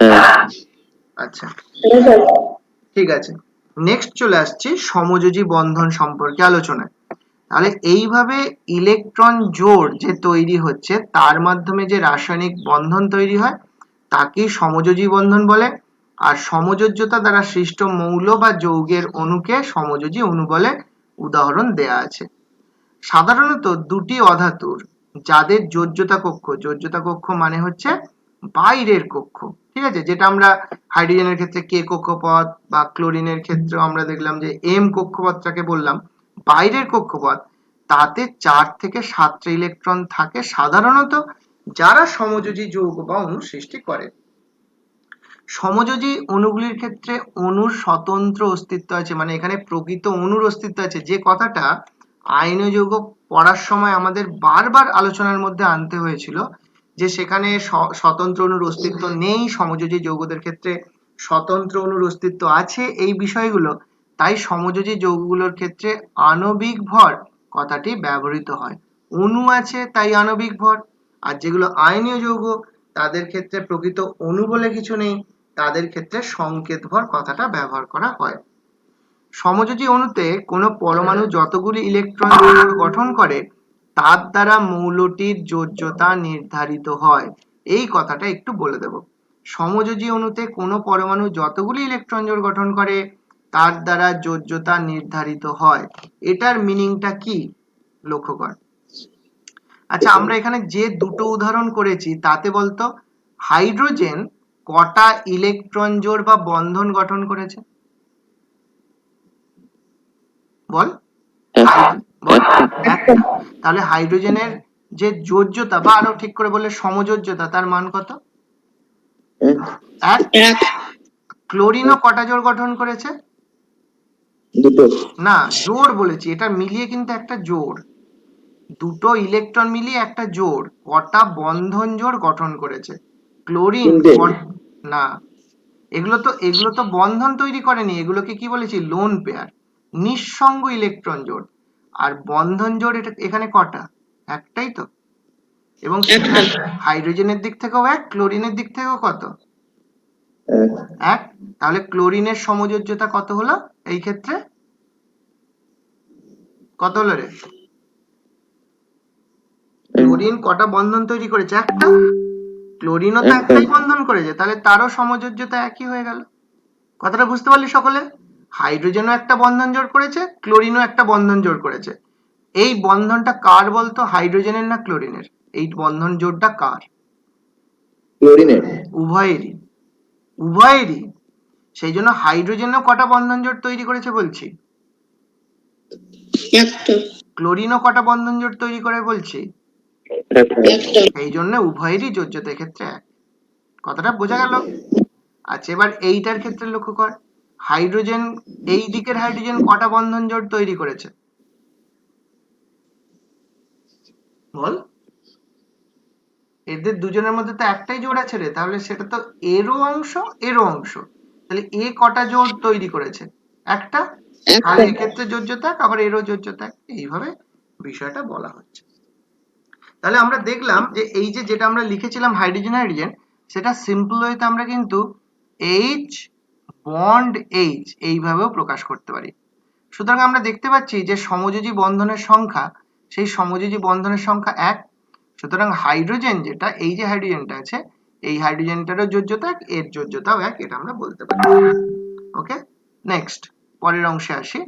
হ্যাঁ, আচ্ছা, হ্যাঁ স্যার। ঠিক আছে। নেক্সট চলে আসছি সমযোজী বন্ধন সম্পর্কে আলোচনায়। তাহলে এইভাবে ইলেকট্রন জোড় যে তৈরি হচ্ছে তার মাধ্যমে যে রাসায়নিক বন্ধন তৈরি হয় তাকেই সমযোজী বন্ধন বলে। আর সমযোজ্যতা দ্বারা সৃষ্ট মৌল বা যৌগের অণুকে সমযোজী অণু বলে। উদাহরণ দেয়া আছে। সাধারণত দুটি অধাতুর যাদের যোজ্যতা কক্ষ মানে হচ্ছে বাইরের কক্ষ, ঠিক আছে, যেটা আমরা হাইড্রোজেনের ক্ষেত্রে কে কক্ষপথ বা ক্লোরিনের ক্ষেত্রে আমরা দেখলাম যে এম কক্ষপথটাকে বললাম বাইরের কক্ষপথ, তাতে 4 থেকে 7টা ইলেকট্রন থাকে সাধারণত, যারা সমযোজী যৌগ বা অণু সৃষ্টি করে। সমযোজী অণুগুলির ক্ষেত্রে অণুর স্বতন্ত্র অস্তিত্ব আছে, মানে এখানে প্রকৃত অণুর অস্তিত্ব আছে, যে কথাটা আয়নীয় যৌগ পড়ার সময় আমাদের বারবার আলোচনার মধ্যে আনতে হয়েছিল, যে সেখানে স্বতন্ত্র অণুর অস্তিত্ব নেই, সমযোজী যৌগদের ক্ষেত্রে স্বতন্ত্র অণুর অস্তিত্ব আছে, এই বিষয়গুলো। তাই সমযোজী যৌগগুলোর ক্ষেত্রে আণবিক ভর কথাটি ব্যবহৃত হয়। অণু আছে তাই আণবিক ভর, আর যেগুলো আয়নীয় যৌগ তাদের ক্ষেত্রে প্রকৃত অণু বলে কিছু নেই, তাদের ক্ষেত্রে সংকেত ভর কথাটা ব্যবহার করা হয়। সমযোজী অণুতে কোনো পরমাণু যতগুলি ইলেকট্রন জোড় গঠন করে তার দ্বারা মৌলটির যোজ্যতা নির্ধারিত হয়। এই কথাটা একটু বলে দেব। সমযোজী অণুতে কোনো পরমাণু যতগুলি ইলেকট্রন জোড় গঠন করে তার দ্বারা যোজ্যতা নির্ধারিত হয়। এটার মিনিংটা কি লক্ষ্য কর। আচ্ছা, আমরা এখানে যে দুটো উদাহরণ করেছি তাতে বলতো হাইড্রোজেন কটা ইলেকট্রন জোড় বা বন্ধন গঠন করেছে? বল, বল। একটা। তাহলে হাইড্রোজেনের যে যোজ্যতা, বা আরো ঠিক করে বললে সমযোজ্যতা, তার মান কত? এক। এক। ক্লোরিনও কটা জোড় গঠন করেছে? দুটো। না, জোড় বলেছি, এটা মিলিয়ে কিন্তু একটা জোড়, দুটো ইলেকট্রন মিলিয়ে একটা জোড়। কটা বন্ধন জোড় গঠন করেছে? ক্লোরিন না, এগুলো তো বন্ধন তৈরি করেনি, এগুলোকে কি বলেছি? লোন পেয়ার, নিঃসঙ্গ ইলেকট্রন জোড়। আর বন্ধন জোড় এটা এখানে কটা? একটাই তো। এবং সেটা হাইড্রোজেনের দিক থেকেও এক, ক্লোরিনের দিক থেকেও কত? এক। তাহলে ক্লোরিনের সমযোজ্যতা কত হলো এই ক্ষেত্রে? কত হলো রে? ক্লোরিন কটা বন্ধন তৈরি করেছে? একটা। ক্লোরিনও তো একটাই বন্ধন করেছে, তাহলে তারও সমযোজ্যতা একই হয়ে গেল। কথাটা বুঝতে পারলি সকলে? হাইড্রোজেনও একটা বন্ধন জোড় করেছে, ক্লোরিনও একটা বন্ধন জোড় করেছে। এই বন্ধনটা কার বলতো, হাইড্রোজেনের না ক্লোরিনের? এই বন্ধন জোড়টা কার? ক্লোরিনের। উভয়েরই, উভয়েরই। সেই জন্য হাইড্রোজেনও কটা বন্ধন জোড় তৈরি করেছে বলছি? একটা ক্লোরিনও কটা বন্ধন জোড় তৈরি করে বলছি? একটা এই জন্য উভয়েরই যোজ্যতার ক্ষেত্রে এক। কথাটা বোঝা গেল? আচ্ছা, এবার এইটার ক্ষেত্রে লক্ষ্য কর, হাইড্রোজেন, এই দিকের হাইড্রোজেন কটা বন্ধন জোড় তৈরি করেছে বল? এদের দুজনের মধ্যে তো একটাই জোড় আছে রে, তাহলে সেটা তো এরও অংশ এরও অংশ, তাহলে এ কটা জোড় তৈরি করেছে? একটা। তাহলে এক্ষেত্রে যোজ্যতা এক, আবার এরও যোজ্যতা এক। এইভাবে বিষয়টা বলা হচ্ছে। তাহলে আমরা দেখলাম যে এই যে যেটা আমরা লিখেছিলাম হাইড্রোজেন হাইড্রোজেন, সেটা সিম্পল ওয়েতে আমরা কিন্তু এইচ বন্ড এইচ এইভাবেও প্রকাশ করতে পারি। সুতরাং আমরা দেখতে পাচ্ছি যে সমযোজী বন্ধনের সংখ্যা, সেই সমযোজী বন্ধনের সংখ্যা এক। সুতরাং হাইড্রোজেন যেটা, এই যে হাইড্রোজেনটা আছে, এই হাইড্রোজেনটারও যোজ্যতা এক, এর যোজ্যতাও এক, এটা আমরা বলতে পারি। ওকে, নেক্সট পরের অংশে আসি।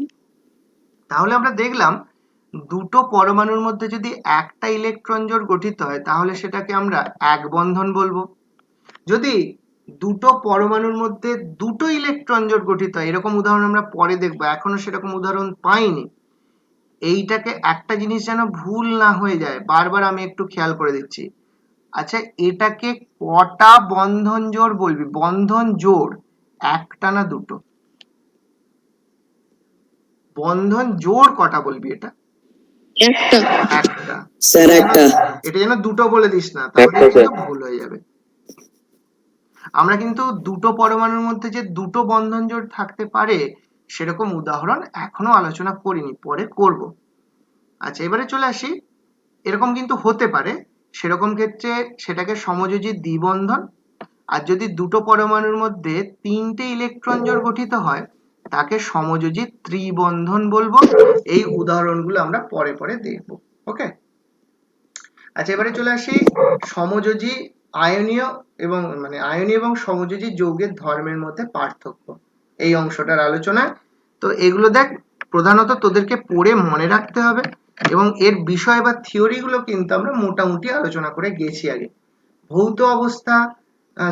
তাহলে আমরা দেখলাম দুটো পরমাণুর মধ্যে যদি একটা ইলেকট্রন জোড় গঠিত হয় তাহলে সেটাকে আমরা এক বন্ধন বলবো। যদি দুটো পরমাণুর মধ্যে দুটো ইলেকট্রন জোড় গঠিত হয়, এরকম উদাহরণ আমরা পরে দেখবো, এখনো সেরকম উদাহরণ পাইনি। এইটাকে একটা জিনিস যেন ভুল না হয়ে যায়, বারবার আমি একটু খেয়াল করে দিচ্ছি। আচ্ছা, এটাকে কটা বন্ধন জোড় বলবি? বন্ধন জোড় একটা না দুটো? বন্ধন জোড় কটা বলবি এটা? একটা একটা। স্যার একটা। এটা যেন দুটো বলে দিস না, তাহলে একটা কিন্তু স্যার। ভুল হয়ে যাবে। আমরা কিন্তু দুটো পরমাণুর মধ্যে যে দুটো বন্ধন জোড় থাকতে পারে সেরকম উদাহরণ এখনো আলোচনা করিনি, পরে করব। আচ্ছা, এবারে চলে আসি, এরকম কিন্তু হতে পারে, সেরকম ক্ষেত্রে সেটাকে সমযোজী দ্বিবন্ধন। আর যদি দুটো পরমাণুর মধ্যে তিনটে ইলেকট্রন জোড় গঠিত হয় তাকে সমযোজী ত্রিবন্ধন বলবো। এই উদাহরণগুলো আমরা পরে পরে দেখব। ওকে, আচ্ছা, এবারে চলে আসি সমযোজী আয়নীয় এবং আয়নীয় এবং সমযোজী যৌগের ধর্মের মধ্যে পার্থক্য, এই অংশটার আলোচনায়। তো এগুলো দেখ, প্রধানত তোদেরকে পড়ে মনে রাখতে হবে, এবং এর বিষয় বা থিওরি গুলো কিন্তু আমরা মোটামুটি আলোচনা করে গেছি আগে। ভৌত অবস্থা,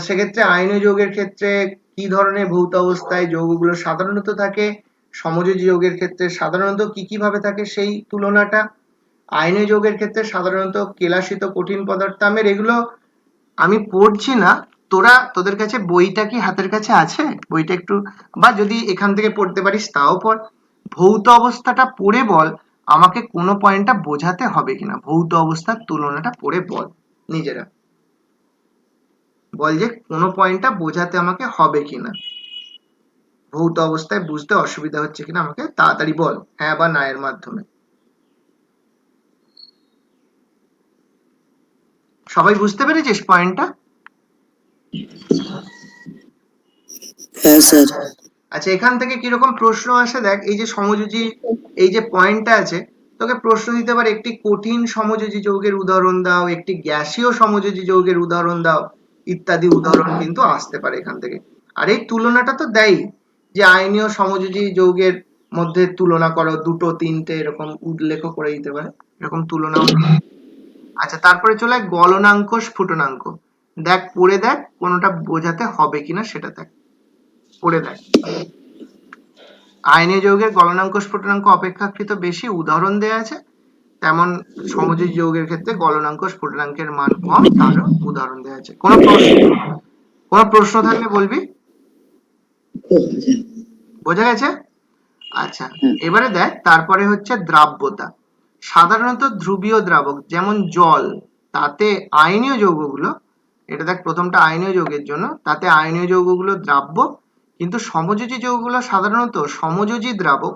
সেক্ষেত্রে আয়নীয় যৌগের ক্ষেত্রে কি ধরনের ভৌত অবস্থায় যৌগগুলো সাধারণত থাকে, সমযোজী যৌগের ক্ষেত্রে সাধারণত কি কি ভাবে থাকে সেই তুলনাটা, আয়নীয় যৌগের ক্ষেত্রে সাধারণত কেলাসিত কঠিন পদার্থামের, এগুলো আমি পড়ছি না। তোদের কাছে বইটা কি হাতের কাছে আছে? বইটা একটু, বা যদি এখান থেকে পড়তে পারিস তাও পড়। ভৌত অবস্থাটা পড়ে বল আমাকে কোনো পয়েন্টটা বোঝাতে হবে কিনা, ভৌত অবস্থার তুলনাটা পড়ে বল নিজেরা, বল যে কোনো পয়েন্টটা বোঝাতে আমাকে হবে কিনা, ভৌত অবস্থায় বুঝতে অসুবিধা হচ্ছে কিনা আমাকে তাড়াতাড়ি বল, হ্যাঁ বা না এর মাধ্যমে। সবাই বুঝতে পেরেছিস পয়েন্টটা? হ্যাঁ স্যার। আচ্ছা, এখান থেকে কিরকম প্রশ্ন আসে দেখ, এই যে সমযোজী, এই যে পয়েন্টটা আছে, তোকে প্রশ্ন দিতে পারে একটি কঠিন সমযোজী যৌগের উদাহরণ দাও, একটি গ্যাসীয় সমযোজী যৌগের উদাহরণ দাও, ইত্যাদি উদাহরণ কিন্তু আসতে পারে এখান থেকে। আর এই তুলনাটা তো দেয়, যে আয়নীয় সমযোজী যৌগের মধ্যে তুলনা করো, দুটো তিনটে এরকম উল্লেখ করে দিতে পারে, এরকম তুলনাও। আচ্ছা, তারপরে চলে আয় গলনাঙ্ক স্ফুটনাঙ্ক। দেখ, পড়ে দেখ কোনোটা বোঝাতে হবে কিনা সেটা দেখ, পড়ে দেখ। আয়নীয় যৌগের গলনাঙ্ক স্ফুটনাঙ্ক অপেক্ষাকৃত বেশি, উদাহরণ দেয়া আছে। তেমন সমযোজী যৌগের ক্ষেত্রে গলনাঙ্ক স্ফুটনাঙ্কের মান কম, তারও উদাহরণ দেয়া আছে। কোনো প্রশ্ন থাকলে বলবি। বোঝা গেছে? আচ্ছা, এবারে দেখ, তারপরে হচ্ছে দ্রাব্যতা। সাধারণত ধ্রুবীয় দ্রাবক যেমন জল, তাতে আয়নীয় যৌগগুলো, এটা দেখ প্রথমটা আয়নীয় যৌগের জন্য, তাতে আয়নীয় যৌগগুলো দ্রাব্য, কিন্তু সমযোজী যৌগগুলো সাধারণত সমযোজী দ্রাবক,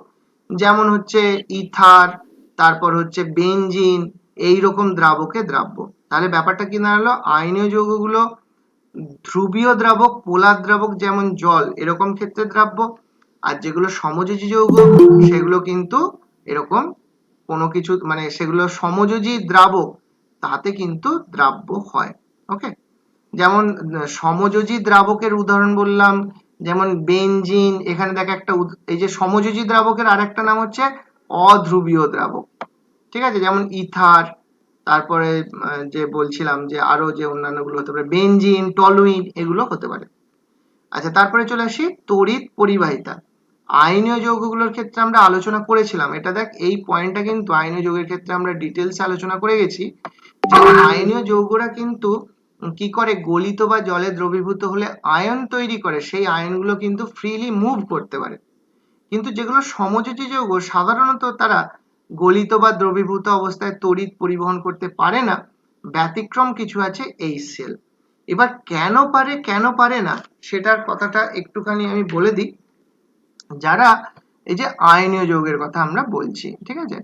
যেমন হচ্ছে ইথার, তারপর হচ্ছে বেনজিন, এইরকম দ্রাবকে দ্রাব্য। তাহলে ব্যাপারটা কি দাঁড়ালো, আয়নীয় যৌগগুলো ধ্রুবীয় দ্রাবক, পোলার দ্রাবক যেমন জল, এরকম ক্ষেত্রে দ্রাব্য। আর যেগুলো সমযোজী যৌগ সেগুলো কিন্তু এরকম কোনো কিছু, সেগুলো সমযোজী দ্রাবক, তাতে কিন্তু দ্রাব্য হয়। ওকে, যেমন সমযোজী দ্রাবকের উদাহরণ বললাম, যেমন বেনজিন। এখানে দেখ একটা এই যে সমযোজী দ্রাবকের আরেকটা নাম হচ্ছে অধ্রুবীয় দ্রাবক, ঠিক আছে? যেমন ইথার, তারপরে যে বলছিলাম যে আরো যে অন্যান্যগুলো হতে পারে, বেনজিন, টলুইন, এগুলো হতে পারে। আচ্ছা, তারপরে চলে আসি তড়িৎ পরিবাহিতা। আয়নীয় যৌগগুলোর ক্ষেত্রে আমরা আলোচনা করেছিলাম, এটা দেখ এই পয়েন্টটা কিন্তু আয়নীয় যৌগের ক্ষেত্রে আমরা ডিটেলসে আলোচনা করে গেছি, যে আয়নীয় যৌগরা কিন্তু কি করে, গলিত বা জলে দ্রবীভূত হলে আয়ন তৈরি করে, সেই আয়নগুলো কিন্তু ফ্রিলি মুভ করতে পারে। কিন্তু যেগুলো সমযোজী যৌগ, সাধারণত তারা গলিত বা দ্রবীভূত অবস্থায় তড়িৎ পরিবহন করতে পারে না। ব্যতিক্রম কিছু আছে HCl। এবার কেন পারে না সেটার কথাটা একটুখানি আমি বলে দিই। যারা এই যে আয়নীয় যৌগের কথা আমরা বলছি, ঠিক আছে?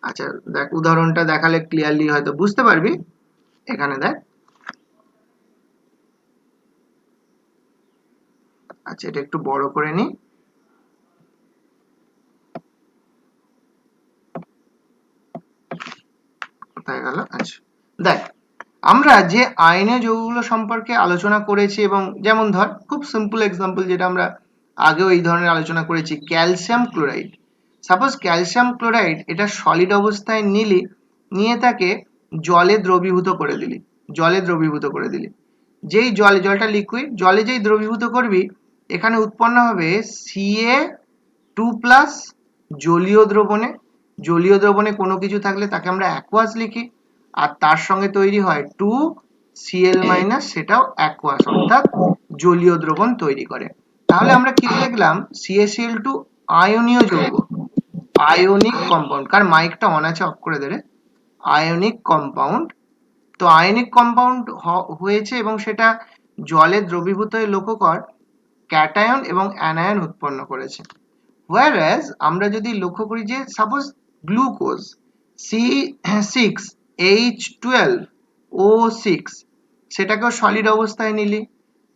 আচ্ছা দেখ, উদাহরণটা দেখালে ক্লিয়ারলি হয়তো বুঝতে পারবি। এখানে দেখ, আচ্ছা এটা একটু বড় করে নি, কোথায় গেল? আচ্ছা দেখ, আমরা যে আয়নীয় যৌগগুলো সম্পর্কে আলোচনা করেছি, এবং যেমন ধর খুব সিম্পল এক্সাম্পল যেটা আমরা আগেও এই ধরনের আলোচনা করেছি, calcium chloride. Suppose calcium chloride এটা সলিড অবস্থায় নিয়ে তাকে জলে দ্রবীভূত করে দিলি। যেই জলটা লিকুইড, জলে যেই দ্রবীভূত করবি, এখানে উৎপন্ন হবে Ca2+। জলীয় দ্রবণে কোনো কিছু থাকলে তাকে আমরা অ্যাকুয়াস লিখি, আর তার সঙ্গে তৈরি হয় 2Cl-, সেটাও অ্যাকুয়াস, অর্থাৎ জলীয় দ্রবণ তৈরি করে। তাহলে আমরা কি দেখলাম, CaCl2 আয়নীয় যৌগ, আয়নিক কম্পাউন্ড। কার মাইকটা অন আছে, অফ করে দে রে। Ionic compound. তো আয়নিক কম্পাউন্ড হয়েছে, এবং সেটা জলে দ্রবীভূত হয়ে লক্ষ্য কর ক্যাটায়ন এবং অ্যানায়ন উৎপন্ন করেছে। whereas আমরা যদি লক্ষ্য করি যে সাপোজ গ্লুকোজ C6H12O6, সেটাকেও সলিড অবস্থায় নিলি,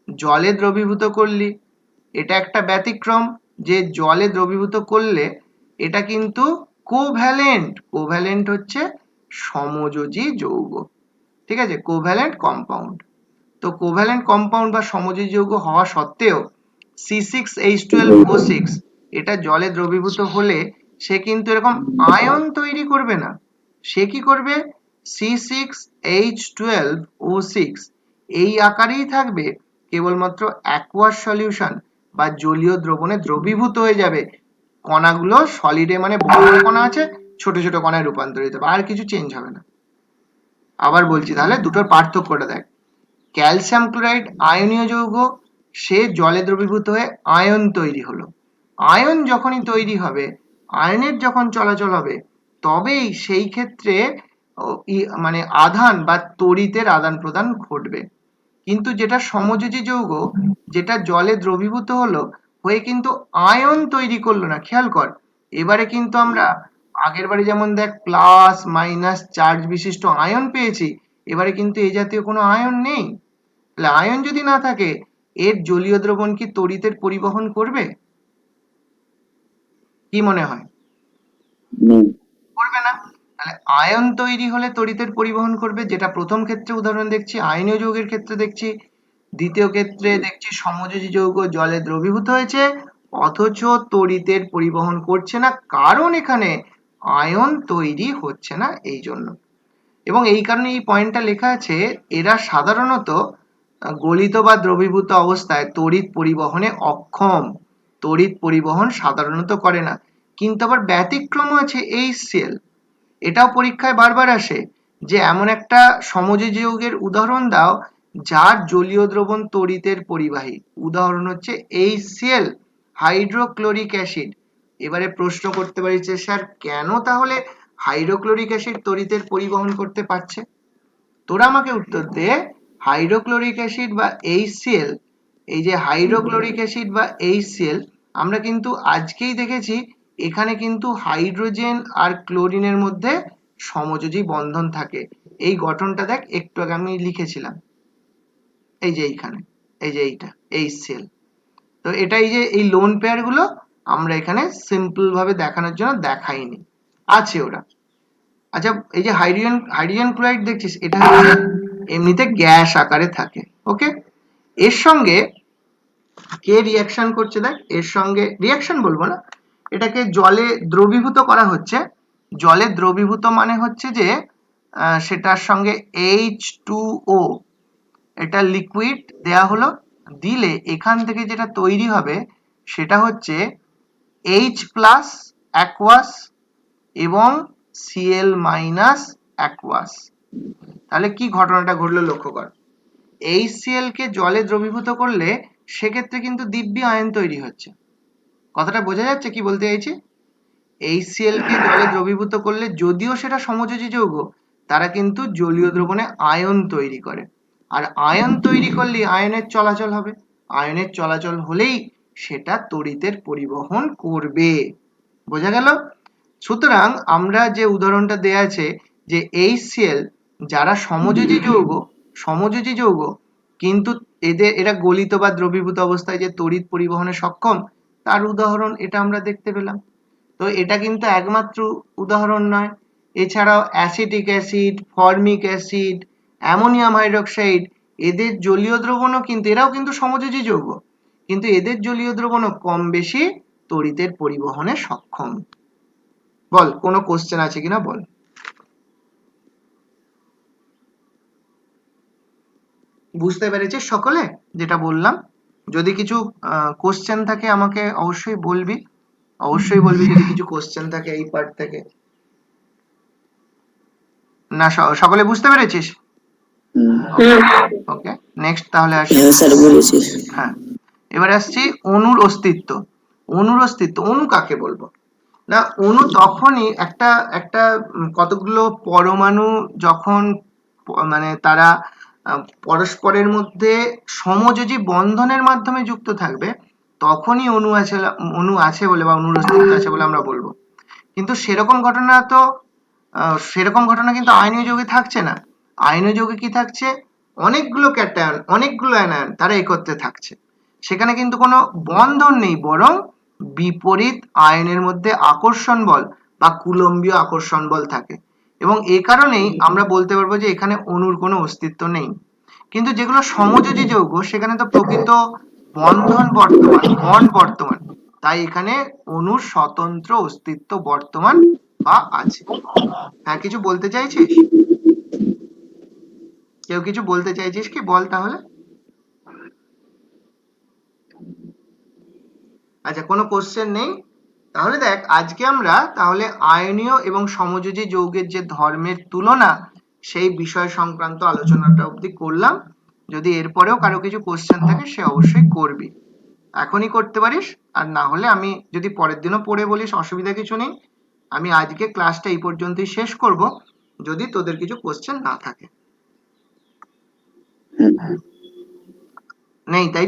জলে দ্রবীভূত করলি। এটা একটা ব্যতিক্রম, যে জলে দ্রবীভূত করলে এটা কিন্তু কোভ্যালেন্ট হচ্ছে সমযোজী যৌগ, ঠিক আছে? Covalent compound. তো কোভ্যালেন্ট কম্পাউন্ড বা সমযোজী যৌগ হওয়া সত্ত্বেও C6H12O6 এটা জলে দ্রবীভূত হলে সে কিন্তু এরকম আয়ন তৈরি করবে না। সে কি করবে, C6H12O6 এই আকারেই থাকবে, কেবলমাত্র অ্যাকুয়াস সলিউশন বা জলীয় দ্রবণে দ্রবীভূত হয়ে যাবে। কণাগুলো সলিডে, মানে বড় বড় কণা আছে, ছোট ছোট কণায় রূপান্তরিত হবে, আর কিছু চেঞ্জ হবে না। আবার বলছি, তাহলে দুটোর পার্থক্যটা দেখ। ক্যালসিয়াম ক্লোরাইড আয়নীয় যৌগ, সে জলে দ্রবীভূত হয়ে আয়ন তৈরি হলো। আয়ন যখনই তৈরি হবে, আয়নের যখন চলাচল হবে, তবেই সেই ক্ষেত্রে মানে আধান বা তড়িতের আদান প্রদান ঘটবে। কিন্তু যেটা সমযোজী যৌগ, যেটা জলে দ্রবীভূত হলো হয়ে কিন্তু আয়ন তৈরি করলো না, খেয়াল কর। এবারে কিন্তু আমরা আগের বারে যেমন দেখ প্লাস মাইনাস চার্জ বিশিষ্ট আয়ন পেয়েছি, এবারে কিন্তু এই জাতীয় কোনো আয়ন নেই। তাহলে আয়ন যদি না থাকে, এর জলীয় দ্রবণ কি তড়িতের পরিবহন করবে? কি মনে হয়? করবে না। তাহলে আয়ন তৈরি হলে তড়িতের পরিবহন করবে, যেটা প্রথম ক্ষেত্রে উদাহরণ দেখছি আয়নীয় যৌগের ক্ষেত্রে দেখছি। দ্বিতীয় ক্ষেত্রে দেখছি সমযোজী যৌগ জলে দ্রবীভূত হয়েছে, অথচ তড়িতের পরিবহন করছে না, কারণ এখানে আয়ন তৈরি হচ্ছে না এই জন্য। এবং এই কারণে এই পয়েন্টটা লেখা আছে, এরা সাধারণত গলিত বা দ্রবীভূত অবস্থায় তড়িৎ পরিবহনে অক্ষম, তড়িৎ পরিবহন সাধারণত করে না। কিন্তু আবার ব্যতিক্রম আছে HCl। এটাও পরীক্ষায় বারবার আসে, যে এমন একটা সমযোজী যৌগের উদাহরণ দাও যার জলীয় দ্রবণ তড়িতের পরিবাহী। উদাহরণ হচ্ছে HCl, হাইড্রোক্লোরিক অ্যাসিড। এবারে প্রশ্ন করতে পারি যে স্যার কেন তাহলে হাইড্রোক্লোরিক অ্যাসিড তড়িতের পরিবহন করতে পারছে? তোরা আমাকে উত্তর দে। হাইড্রোক্লোরিক অ্যাসিড বা HCl, এই যে হাইড্রোক্লোরিক অ্যাসিড বা HCl, আমরা কিন্তু আজকেই দেখেছি এখানে কিন্তু হাইড্রোজেন আর ক্লোরিনের মধ্যে সমযোজী বন্ধন থাকে। এই গঠনটা দেখ, একটু আগে আমি লিখেছিলাম, এই যে এইখানে, এই যে এইটা HCl। তো এটা এই যে এই লোন পেয়ার গুলো আমরা এখানে সিম্পল ভাবে দেখানোর জন্য দেখাইনি, আছে ওরা। আচ্ছা, এই যে হাইড্রোজেন ক্লোরাইড দেখছিস, এটা হচ্ছে এমনিতে গ্যাস আকারে থাকে। ওকে, এর সঙ্গে কে রিয়াকশন করছে, দেখ এর সঙ্গে রিয়াকশন বলবো না, এটাকে জলে দ্রবীভূত করা হচ্ছে। জলে দ্রবীভূত মানে হচ্ছে যে সেটার সঙ্গে H2O, এটা লিকুইড দেয়া হলো, দিলে এখান থেকে যেটা তৈরি হবে সেটা হচ্ছে H প্লাস অ্যাকুয়াস এবং Cl মাইনাস অ্যাকুয়াস। তাহলে কি ঘটনাটা ঘটলো লক্ষ্য কর, HCl কে জলে দ্রবীভূত করলে সেক্ষেত্রে কিন্তু দিব্যি আয়ন তৈরি হচ্ছে। কথাটা বোঝা যাচ্ছে কি বলতে চাইছি? HCl কে জলে দ্রবীভূত করলে যদিও সেটা সমযোজী যৌগ, তারা কিন্তু জলীয় দ্রবণে আয়ন তৈরি করে। আর আয়ন তৈরি করলে আয়নের চলাচল হবে, আয়নের চলাচল হলেই সেটা তড়িতের পরিবহন করবে। বোঝা গেল? সুতরাং আমরা যে উদাহরণটা দেয়া আছে যে HCl যারা সমযোজী যৌগ কিন্তু এরা গলিত বা দ্রবীভূত অবস্থায় যে তড়িৎ পরিবহনে সক্ষম, তার উদাহরণ এটা আমরা দেখতে পেলাম। তো এটা কিন্তু একমাত্র উদাহরণ নয়, এছাড়াও acetic acid, formic acid, ammonium hydroxide, এদের জলীয় দ্রবণও কিন্তু, এরাও কিন্তু সমযোজী যৌগ, কিন্তু এদের জলীয় দ্রবণও কম বেশি তড়িতের পরিবহনে সক্ষম। বল কোনো কোশ্চেন আছে কিনা বল। বুঝতে পেরেছিস সকলে যেটা বললাম? যদি কিছু কোশ্চেন থাকে আমাকে অবশ্যই বলবি, যদি কিছু কোশ্চেন থাকে এই পার্ট থেকে। না সকলে বুঝতে পেরেছিস? ওকে, নেক্সট তাহলে আসি। হ্যাঁ স্যার বলেছি। হ্যাঁ, এবার আসছি অণুর অস্তিত্ব। অণু কাকে বলবো? না, অণু তখনই একটা একটা কতগুলো পরমাণু যখন মানে তারা পরস্পরের মধ্যে সমযোজী বন্ধনের মাধ্যমে যুক্ত থাকবে, তখনই অণু আছে বলে বা অণুর অস্তিত্ব আছে বলে আমরা বলবো। কিন্তু সেরকম ঘটনা কিন্তু আয়নীয় যৌগে থাকছে না। আয়নীয় যৌগে কি থাকছে? অনেকগুলো ক্যাটায়ন, অনেকগুলো অ্যানায়ন, তারা একত্রে থাকছে। সেখানে কিন্তু কোনো বন্ধন নেই, বরং বিপরীত আয়নের মধ্যে আকর্ষণ বল বা কুলম্বীয় আকর্ষণ বল থাকে। এবং এ কারণেই আমরা বলতে পারবো যে এখানে অণুর কোনো অস্তিত্ব নেই। কিন্তু যেগুলো সমযোজী যৌগ সেখানে তো প্রকৃত বন্ড বর্তমান, তাই এখানে অণুর স্বতন্ত্র অস্তিত্ব বর্তমান বা আছে। হ্যাঁ, কিছু বলতে চাইছিস? কেউ কিছু বলতে চাইছিস কি, বল তাহলে। আচ্ছা, কোনো কোশ্চেন নেই? তাহলে দেখ, আজকে আমরা তাহলে আয়নীয় এবং সমযোজী যৌগের যে ধর্মের তুলনা, সেই বিষয় সংক্রান্ত আলোচনাটা অবধি করলাম। যদি এরপরেও কারো কিছু কোশ্চেন থাকে সে অবশ্যই করবি, এখনই করতে পারিস। আর না হলে আমি যদি পরের দিনও পড়ে বলিস, অসুবিধা কিছু নেই। আমি আজকে ক্লাসটা এই পর্যন্তই শেষ করব, যদি তোদের কিছু কোশ্চেন না থাকে। নেই তাই?